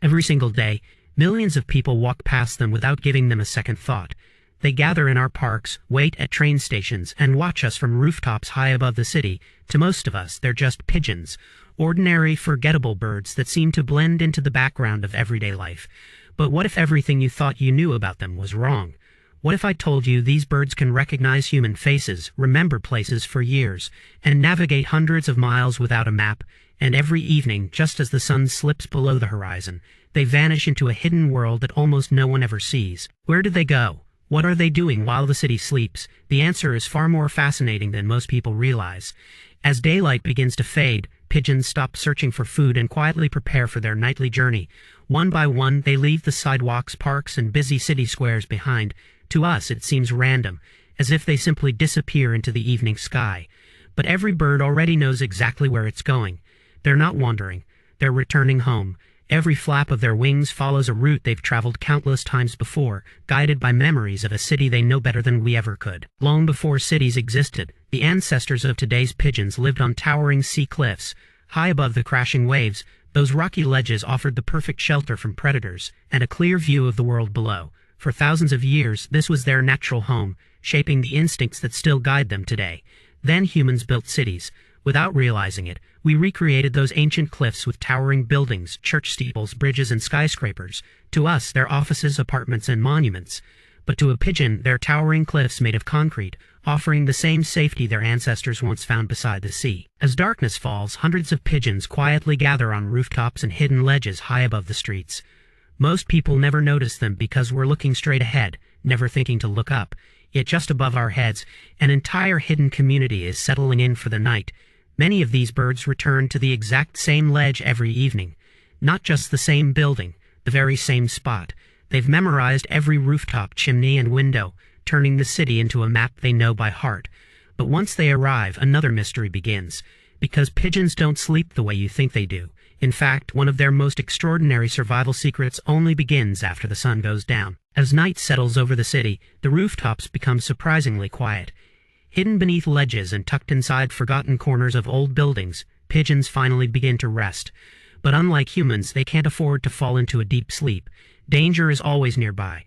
Every single day, millions of people walk past them without giving them a second thought. They gather in our parks, wait at train stations, and watch us from rooftops high above the city. To most of us, they're just pigeons, ordinary, forgettable birds that seem to blend into the background of everyday life. But what if everything you thought you knew about them was wrong? What if I told you these birds can recognize human faces, remember places for years, and navigate hundreds of miles without a map, and every evening, just as the sun slips below the horizon, they vanish into a hidden world that almost no one ever sees? Where did they go? What are they doing while the city sleeps? The answer is far more fascinating than most people realize. As daylight begins to fade, pigeons stop searching for food and quietly prepare for their nightly journey. One by one, they leave the sidewalks, parks, and busy city squares behind. To us, it seems random, as if they simply disappear into the evening sky. But every bird already knows exactly where it's going. They're not wandering. They're returning home. Every flap of their wings follows a route they've traveled countless times before, guided by memories of a city they know better than we ever could. Long before cities existed, the ancestors of today's pigeons lived on towering sea cliffs. High above the crashing waves, those rocky ledges offered the perfect shelter from predators and a clear view of the world below. For thousands of years, this was their natural home, shaping the instincts that still guide them today. Then humans built cities. Without realizing it, we recreated those ancient cliffs with towering buildings, church steeples, bridges, and skyscrapers. To us, they're offices, apartments, and monuments. But to a pigeon, they're towering cliffs made of concrete, offering the same safety their ancestors once found beside the sea. As darkness falls, hundreds of pigeons quietly gather on rooftops and hidden ledges high above the streets. Most people never notice them because we're looking straight ahead, never thinking to look up. Yet just above our heads, an entire hidden community is settling in for the night. Many of these birds return to the exact same ledge every evening. Not just the same building, the very same spot. They've memorized every rooftop, chimney, and window, turning the city into a map they know by heart. But once they arrive, another mystery begins. Because pigeons don't sleep the way you think they do. In fact, one of their most extraordinary survival secrets only begins after the sun goes down. As night settles over the city, the rooftops become surprisingly quiet. Hidden beneath ledges and tucked inside forgotten corners of old buildings, pigeons finally begin to rest. But unlike humans, they can't afford to fall into a deep sleep. Danger is always nearby.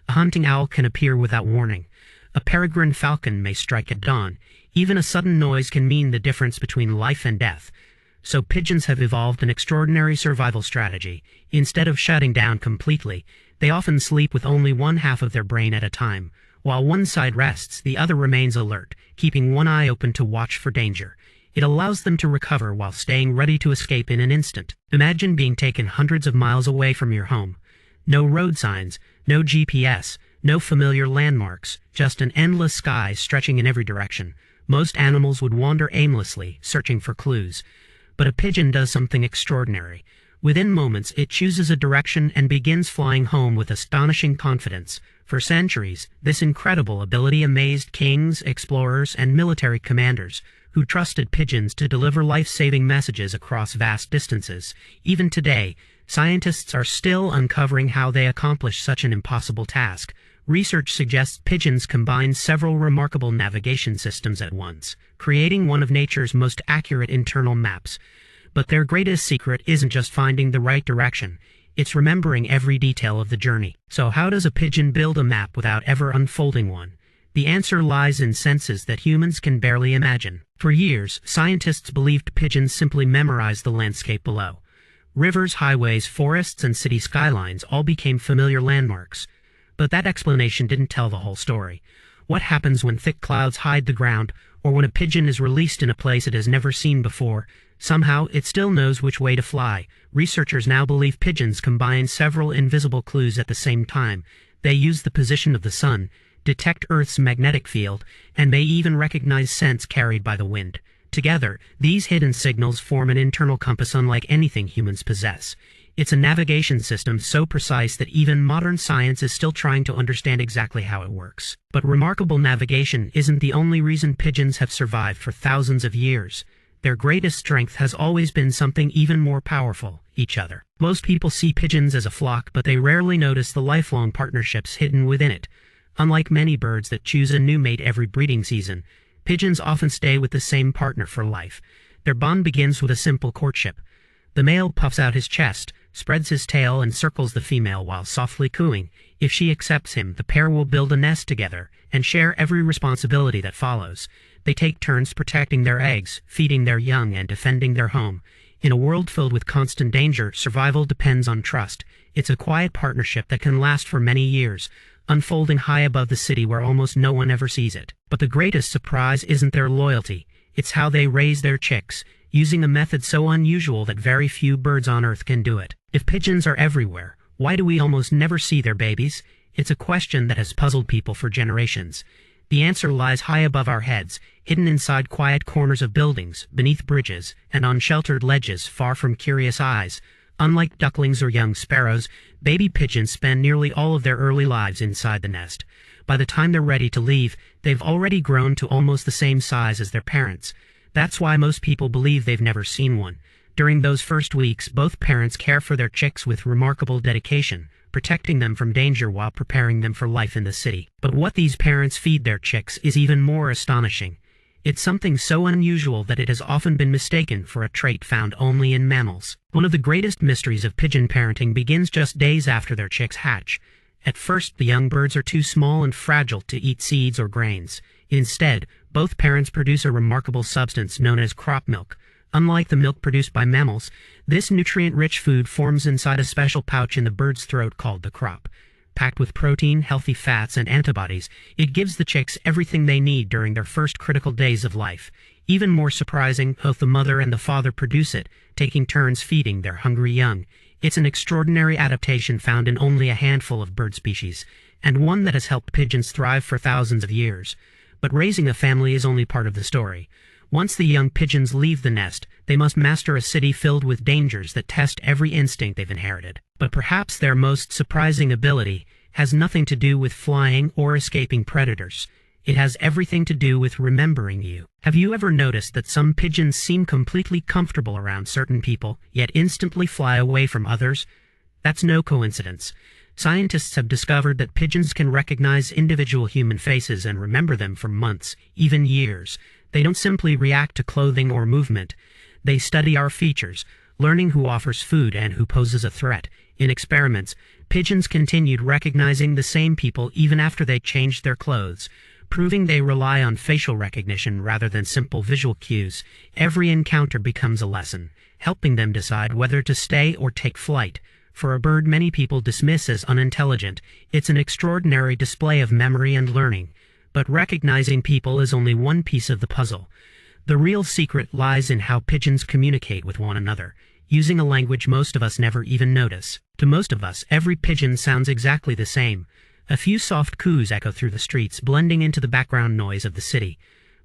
A hunting owl can appear without warning. A peregrine falcon may strike at dawn. Even a sudden noise can mean the difference between life and death. So pigeons have evolved an extraordinary survival strategy. Instead of shutting down completely, they often sleep with only one half of their brain at a time. While one side rests, the other remains alert, keeping one eye open to watch for danger. It allows them to recover while staying ready to escape in an instant. Imagine being taken hundreds of miles away from your home. No road signs, no GPS, no familiar landmarks, just an endless sky stretching in every direction. Most animals would wander aimlessly, searching for clues. But a pigeon does something extraordinary. Within moments, it chooses a direction and begins flying home with astonishing confidence. For centuries, this incredible ability amazed kings, explorers, and military commanders, who trusted pigeons to deliver life-saving messages across vast distances. Even today, scientists are still uncovering how they accomplish such an impossible task. Research suggests pigeons combine several remarkable navigation systems at once, creating one of nature's most accurate internal maps. But their greatest secret isn't just finding the right direction. It's remembering every detail of the journey. So how does a pigeon build a map without ever unfolding one? The answer lies in senses that humans can barely imagine. For years, scientists believed pigeons simply memorized the landscape below. Rivers, highways, forests, and city skylines all became familiar landmarks. But that explanation didn't tell the whole story. What happens when thick clouds hide the ground, or when a pigeon is released in a place it has never seen before? Somehow, it still knows which way to fly. Researchers now believe pigeons combine several invisible clues at the same time. They use the position of the sun, detect Earth's magnetic field, and may even recognize scents carried by the wind. Together, these hidden signals form an internal compass unlike anything humans possess. It's a navigation system so precise that even modern science is still trying to understand exactly how it works. But remarkable navigation isn't the only reason pigeons have survived for thousands of years. Their greatest strength has always been something even more powerful: each other. Most people see pigeons as a flock, but they rarely notice the lifelong partnerships hidden within it. Unlike many birds that choose a new mate every breeding season, pigeons often stay with the same partner for life. Their bond begins with a simple courtship. The male puffs out his chest, spreads his tail and circles the female while softly cooing. If she accepts him, the pair will build a nest together and share every responsibility that follows. They take turns protecting their eggs, feeding their young, and defending their home. In a world filled with constant danger, survival depends on trust. It's a quiet partnership that can last for many years, unfolding high above the city where almost no one ever sees it. But the greatest surprise isn't their loyalty. It's how they raise their chicks, using a method so unusual that very few birds on Earth can do it. If pigeons are everywhere, why do we almost never see their babies? It's a question that has puzzled people for generations. The answer lies high above our heads, hidden inside quiet corners of buildings, beneath bridges, and on sheltered ledges far from curious eyes. Unlike ducklings or young sparrows, baby pigeons spend nearly all of their early lives inside the nest. By the time they're ready to leave, they've already grown to almost the same size as their parents. That's why most people believe they've never seen one. During those first weeks, both parents care for their chicks with remarkable dedication, protecting them from danger while preparing them for life in the city. But what these parents feed their chicks is even more astonishing. It's something so unusual that it has often been mistaken for a trait found only in mammals. One of the greatest mysteries of pigeon parenting begins just days after their chicks hatch. At first, the young birds are too small and fragile to eat seeds or grains. Instead, both parents produce a remarkable substance known as crop milk. Unlike the milk produced by mammals, this nutrient-rich food forms inside a special pouch in the bird's throat called the crop. Packed with protein, healthy fats, and antibodies, it gives the chicks everything they need during their first critical days of life. Even more surprising, both the mother and the father produce it, taking turns feeding their hungry young. It's an extraordinary adaptation found in only a handful of bird species, and one that has helped pigeons thrive for thousands of years. But raising a family is only part of the story. Once the young pigeons leave the nest, they must master a city filled with dangers that test every instinct they've inherited. But perhaps their most surprising ability has nothing to do with flying or escaping predators. It has everything to do with remembering you. Have you ever noticed that some pigeons seem completely comfortable around certain people, yet instantly fly away from others? That's no coincidence. Scientists have discovered that pigeons can recognize individual human faces and remember them for months, even years. They don't simply react to clothing or movement. They study our features, learning who offers food and who poses a threat. In experiments, pigeons continued recognizing the same people even after they changed their clothes, proving they rely on facial recognition rather than simple visual cues. Every encounter becomes a lesson, helping them decide whether to stay or take flight. For a bird many people dismiss as unintelligent, it's an extraordinary display of memory and learning. But recognizing people is only one piece of the puzzle. The real secret lies in how pigeons communicate with one another, using a language most of us never even notice. To most of us, every pigeon sounds exactly the same. A few soft coos echo through the streets, blending into the background noise of the city.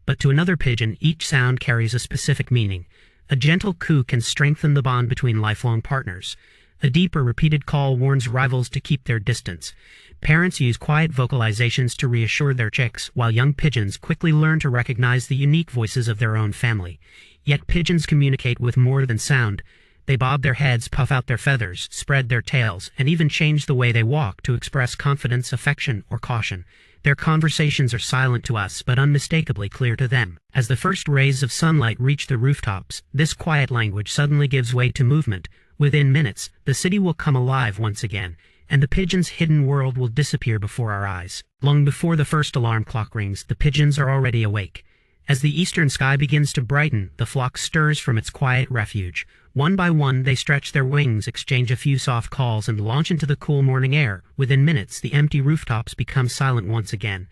But to another pigeon, each sound carries a specific meaning. A gentle coo can strengthen the bond between lifelong partners. A deeper, repeated call warns rivals to keep their distance. Parents use quiet vocalizations to reassure their chicks, while young pigeons quickly learn to recognize the unique voices of their own family. Yet pigeons communicate with more than sound. They bob their heads, puff out their feathers, spread their tails, and even change the way they walk to express confidence, affection, or caution. Their conversations are silent to us, but unmistakably clear to them. As the first rays of sunlight reach the rooftops, this quiet language suddenly gives way to movement. Within minutes, the city will come alive once again, and the pigeons' hidden world will disappear before our eyes. Long before the first alarm clock rings, the pigeons are already awake. As the eastern sky begins to brighten, the flock stirs from its quiet refuge. One by one, they stretch their wings, exchange a few soft calls, and launch into the cool morning air. Within minutes, the empty rooftops become silent once again.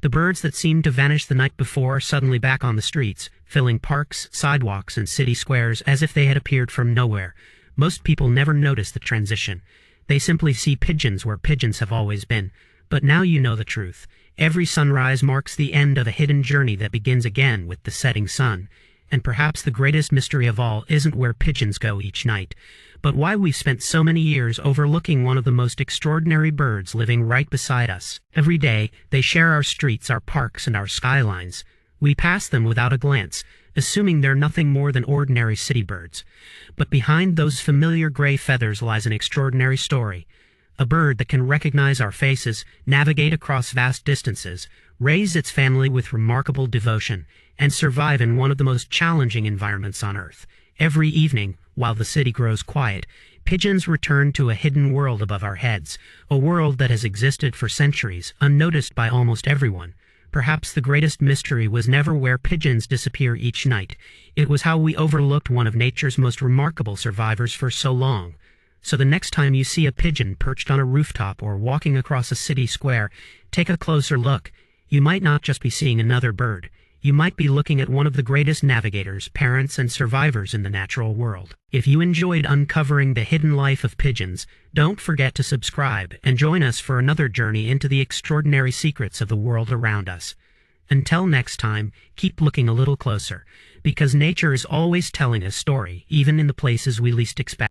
The birds that seemed to vanish the night before are suddenly back on the streets, filling parks, sidewalks, and city squares as if they had appeared from nowhere. Most people never notice the transition. They simply see pigeons where pigeons have always been. But now you know the truth. Every sunrise marks the end of a hidden journey that begins again with the setting sun. And perhaps the greatest mystery of all isn't where pigeons go each night, but why we've spent so many years overlooking one of the most extraordinary birds living right beside us. Every day, they share our streets, our parks, and our skylines. We pass them without a glance, assuming they're nothing more than ordinary city birds. But behind those familiar gray feathers lies an extraordinary story. A bird that can recognize our faces, navigate across vast distances, raise its family with remarkable devotion, and survive in one of the most challenging environments on Earth. Every evening, while the city grows quiet, Pigeons return to a hidden world above our heads, a world that has existed for centuries, unnoticed by almost everyone. Perhaps the greatest mystery was never where pigeons disappear each night. It was how we overlooked one of nature's most remarkable survivors for so long. So the next time you see a pigeon perched on a rooftop or walking across a city square, take a closer look. You might not just be seeing another bird. You might be looking at one of the greatest navigators, parents, and survivors in the natural world. If you enjoyed uncovering the hidden life of pigeons, don't forget to subscribe and join us for another journey into the extraordinary secrets of the world around us. Until next time, keep looking a little closer, because nature is always telling a story, even in the places we least expect.